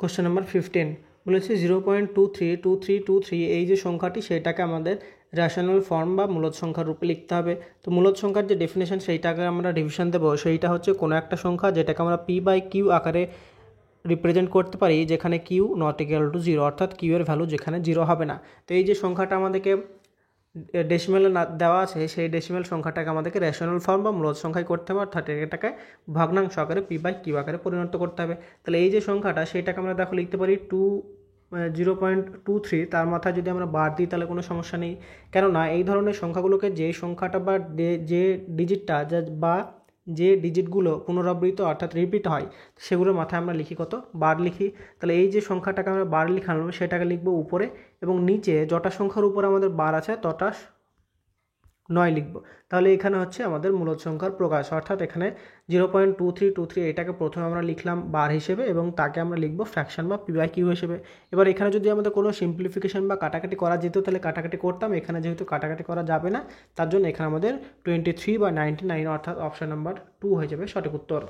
Question number 15 বলেছে 0.232323 এই যে সংখ্যাটি সেটাকে আমাদের রেশনাল ফর্ম বা মূলদ সংখ্যার রূপে লিখতে হবে। তো মূলদ সংখ্যার যে ডেফিনেশন সেইটাকে আমরা রিভিশন দেবো। সেইটা হচ্ছে কোনো একটা সংখ্যা যেটাকে আমরা p/q আকারে রিপ্রেজেন্ট করতে পারি, যেখানে কিউ নট ইকুয়াল টু 0, অর্থাৎ কিউ এর ভ্যালু যেখানে 0 হবে না। তো এই যে সংখ্যাটা আমাদেরকে ডেসিমেলে দেওয়া আছে, সেই ডেসিমেল সংখ্যাটাকে আমাদেরকে রেশনাল ফর্ম বা মূলদ সংখ্যায় করতে হবে, অর্থাৎ এটাকে ভগ্নাংশ আকারে p/q আকারে পরিণত করতে হবে। তাহলে এই যে সংখ্যাটা সেটাকে আমরা দেখো লিখতে পারি 0.23, তার মাথায় যদি আমরা বার দিই তাহলে কোনো সমস্যা নেই। কেননা এই ধরনের সংখ্যাগুলোকে যে সংখ্যাটা বা যে ডিজিটটা বা যে ডিজিটগুলো পুনরাবৃত্ত অর্থাৎ রিপিট হয় সেগুলোর মাথায় আমরা লিখি কত, বার লিখি। তাহলে এই যে সংখ্যাটাকে আমরা বার লিখালাম সেটাকে লিখবো উপরে, এবং নিচে যটা সংখ্যার উপরে আমাদের বার আছে তটা 9 লিখব। তাহলে এখানে হচ্ছে আমাদের মূলদ সংখ্যার প্রকাশ, অর্থাৎ এখানে 0.2323 এটাকে প্রথমে আমরা লিখলাম বার হিসেবে এবং তাকে আমরা লিখবো ফ্র্যাকশন বা p/q হিসেবে। এবার এখানে যদি আমাদের কোনো সিম্পলিফিকেশন বা কাটাকাটি করা যেত তাহলে কাটাকাটি করতাম, এখানে যেহেতু কাটাকাটি করা যাবে না তার জন্য এখানে আমাদের 23/99 অর্থাৎ অপশন নাম্বার 2 হয়ে যাবে সঠিক উত্তর।